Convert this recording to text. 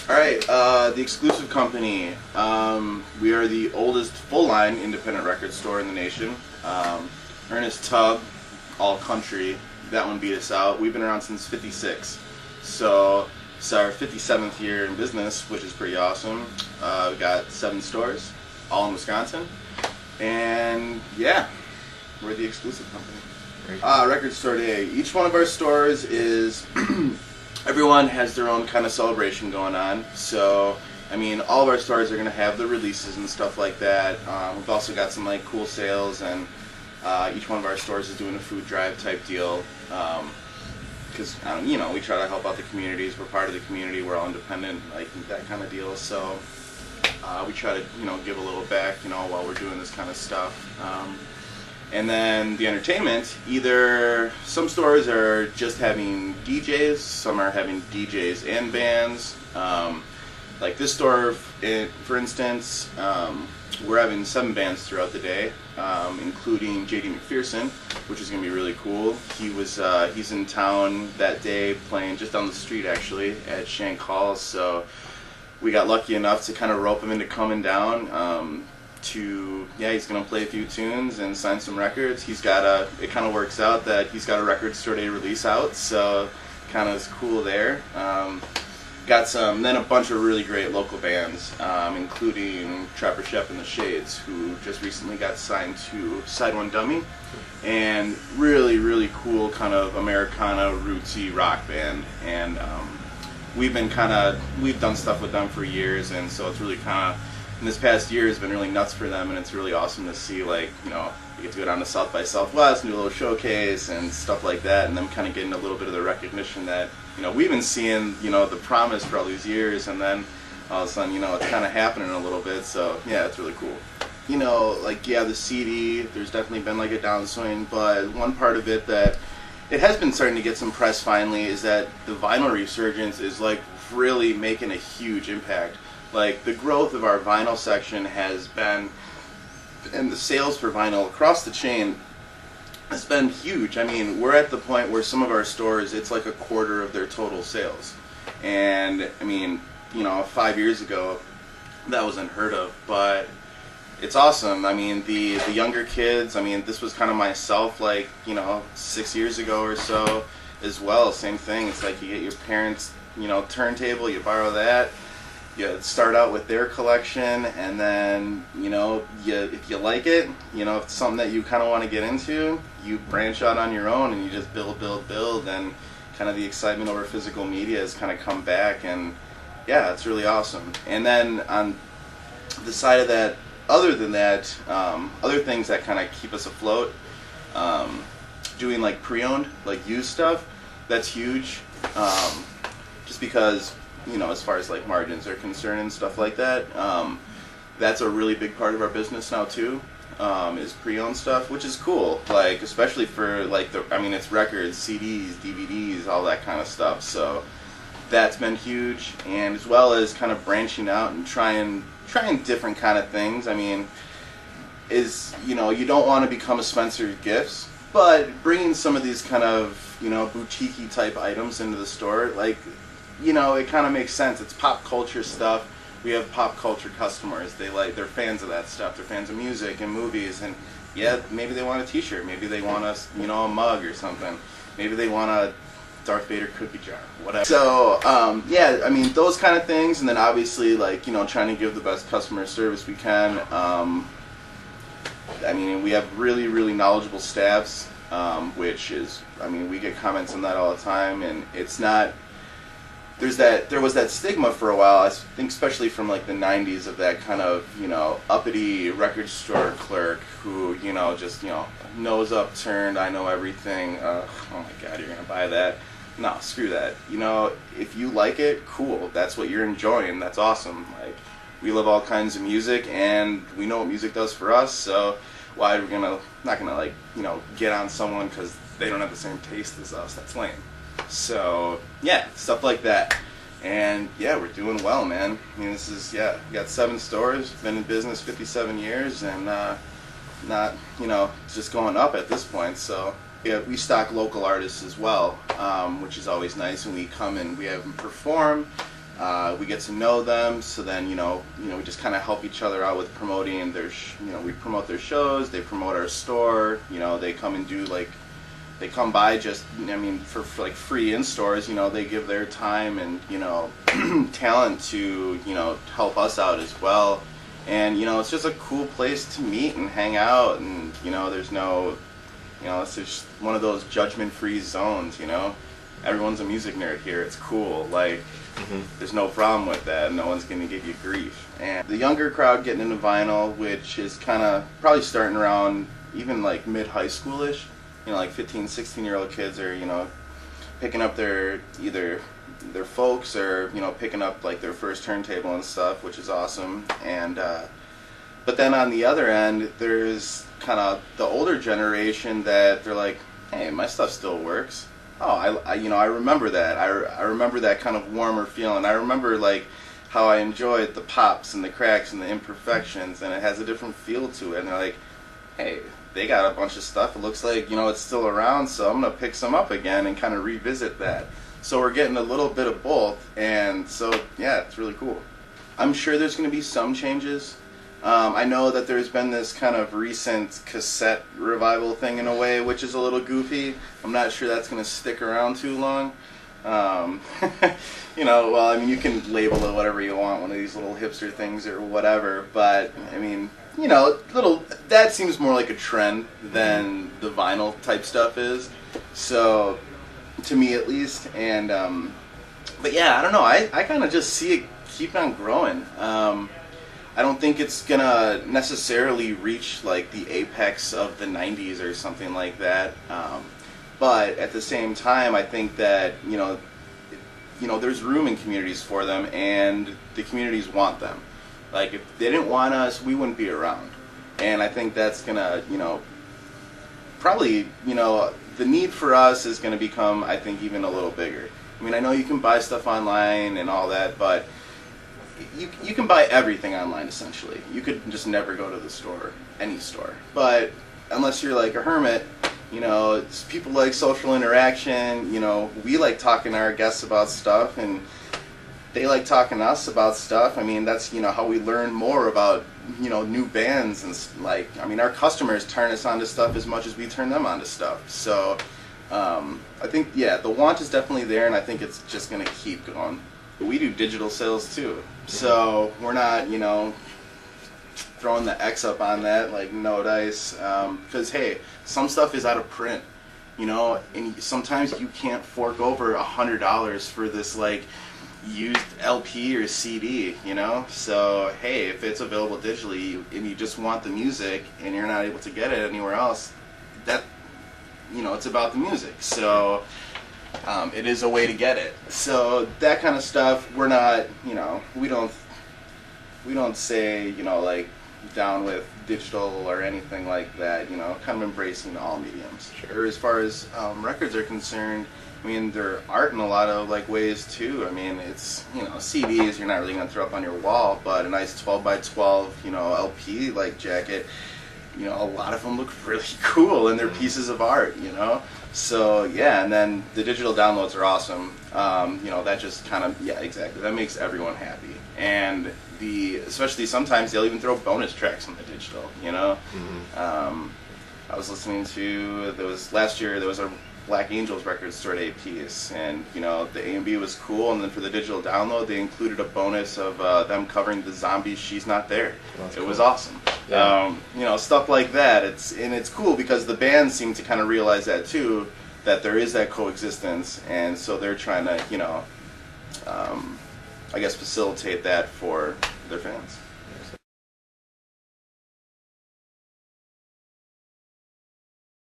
All right, the exclusive company. We are the oldest full-line independent record store in the nation. Ernest Tubb, all country. That one beat us out. We've been around since '56, so it's our 57th year in business, which is pretty awesome. We got 7 stores, all in Wisconsin, and yeah, we're the exclusive company. Record Store Day. Each one of our stores is. Everyone has their own kind of celebration going on. So, I mean, all of our stores are going to have the releases and stuff like that. We've also got some like cool sales, and each one of our stores is doing a food drive type deal. Because you know, we try to help out the communities. We're part of the community. We're all independent, like that kind of deal. So we try to give a little back, while we're doing this kind of stuff. And then the entertainment, either some stores are just having DJs, some are having DJs and bands. Like this store, for instance, we're having 7 bands throughout the day, including J.D. McPherson, which is going to be really cool. He's in town that day playing just down the street actually at Shank Hall, so we got lucky enough to kind of rope him into coming down. He's gonna play a few tunes and sign some records. It kind of works out that he's got a Record Store Day release out, so kind of is cool there. Then a bunch of really great local bands, including Trapper Shep and the Shades, who just recently got signed to Side One Dummy, and really cool kind of Americana rootsy rock band. And we've done stuff with them for years, and so it's really kind of. And this past year has been really nuts for them, and it's really awesome to see, we get to go down to South by Southwest and do a little showcase and stuff like that, and them kind of getting a little bit of the recognition that, we've been seeing, the promise for all these years, and then all of a sudden, it's kind of happening a little bit, so yeah, it's really cool. The CD, there's definitely been a downswing, but one part of it that it has been starting to get some press finally is that the vinyl resurgence is really making a huge impact. The growth of our vinyl section has been, and the sales for vinyl across the chain has been huge. I mean, we're at the point where some of our stores, it's a quarter of their total sales. And, I mean, 5 years ago, that was unheard of, but it's awesome. I mean, the younger kids, this was kind of myself, 6 years ago or so as well. Same thing. It's you get your parents', turntable, you borrow that. You start out with their collection, and then, if you like it, if it's something that you kind of want to get into, you branch out on your own, and you just build, and kind of the excitement over physical media has kind of come back, and yeah, it's really awesome. And then on the side of that, other than that, other things that kind of keep us afloat, doing pre-owned, used stuff, that's huge, just because as far as margins are concerned and stuff like that, that's a really big part of our business now too, is pre-owned stuff, which is cool, especially for it's records, CDs, DVDs, all that kind of stuff, so that's been huge. And as well as kind of branching out and trying different kind of things. You don't want to become a Spencer Gifts, but bringing some of these kind of boutique-y type items into the store, it kind of makes sense. It's pop culture stuff. We have pop culture customers. They're fans of that stuff. They're fans of music and movies, and yeah, maybe they want a T-shirt. Maybe they want a mug or something. Maybe they want a Darth Vader cookie jar, whatever. So those kind of things, and then obviously trying to give the best customer service we can. We have really knowledgeable staffs, which is, we get comments on that all the time, and it's not. There was that stigma for a while, I think, especially from the 90s, of that kind of uppity record store clerk who just nose upturned, I know everything. Oh my God, you're gonna buy that? No, screw that. If you like it, cool. That's what you're enjoying. That's awesome. We love all kinds of music, and we know what music does for us. So why are we not gonna get on someone because they don't have the same taste as us? That's lame. So yeah, stuff like that. And yeah, we're doing well, man. We got 7 stores, been in business 57 years, and not just going up at this point. So yeah, we stock local artists as well, which is always nice. And we come and we have them perform. We get to know them, so then we just kind of help each other out with promoting their. We promote their shows. They promote our store. They come and do they come by just for like free in stores. They give their time and talent to help us out as well. And it's just a cool place to meet and hang out. And there's no it's just one of those judgment-free zones. Everyone's a music nerd here. It's cool. There's no problem with that. No one's going to give you grief. And the younger crowd getting into vinyl, which is kind of probably starting around even like mid-high schoolish, like 15, 16-year-old kids are, picking up either their folks or, picking up like their first turntable and stuff, which is awesome. And, but then on the other end, there's kind of the older generation that they're like, hey, my stuff still works. Oh, I remember that. I remember that kind of warmer feeling. I remember like how I enjoyed the pops and the cracks and the imperfections, and it has a different feel to it. And they're like, hey, they got a bunch of stuff. It looks like it's still around, so I'm gonna pick some up again and kind of revisit that. So we're getting a little bit of both, and so yeah, it's really cool. I'm sure there's gonna be some changes. I know that there's been this kind of recent cassette revival thing in a way, which is a little goofy. I'm not sure that's going to stick around too long. Well, you can label it whatever you want, one of these little hipster things or whatever, but, that seems more like a trend than the vinyl type stuff is, so, to me at least, and, but yeah, I don't know, I kind of just see it keep on growing. I don't think it's gonna necessarily reach like the apex of the 90s or something like that. But at the same time, I think that there's room in communities for them, and the communities want them. Like if they didn't want us, we wouldn't be around. And I think that's gonna probably the need for us is gonna become, I think, even a little bigger. I know you can buy stuff online and all that, but you can buy everything online essentially. You could just never go to the store, any store. But unless you're like a hermit, it's people like social interaction. We like talking to our guests about stuff, and they like talking to us about stuff. That's how we learn more about new bands and our customers turn us on to stuff as much as we turn them on to stuff. So I think the want is definitely there, and I think it's just gonna keep going. We do digital sales too, so we're not, throwing the X up on that like no dice, because hey, some stuff is out of print, and sometimes you can't fork over $100 for this like used LP or CD, So hey, if it's available digitally and you just want the music and you're not able to get it anywhere else, that it's about the music, so. It is a way to get it. So that kind of stuff, we're not, we don't say, like down with digital or anything like that, kind of embracing all mediums. Sure. As far as records are concerned, they're art in a lot of like ways too. It's, CDs you're not really going to throw up on your wall, but a nice 12 by 12, LP like jacket, a lot of them look really cool and they're pieces of art, So yeah, and then the digital downloads are awesome. That just kind of, yeah, exactly. That makes everyone happy. And especially sometimes they'll even throw bonus tracks on the digital, I was listening to, last year there was a Black Angels record store at 8 piece, and the A&B was cool, and then for the digital download they included a bonus of them covering the Zombies' She's Not There. It cool. was awesome. Yeah. Stuff like that. It's cool because the bands seem to kind of realize that too, that there is that coexistence, and so they're trying to I guess facilitate that for their fans.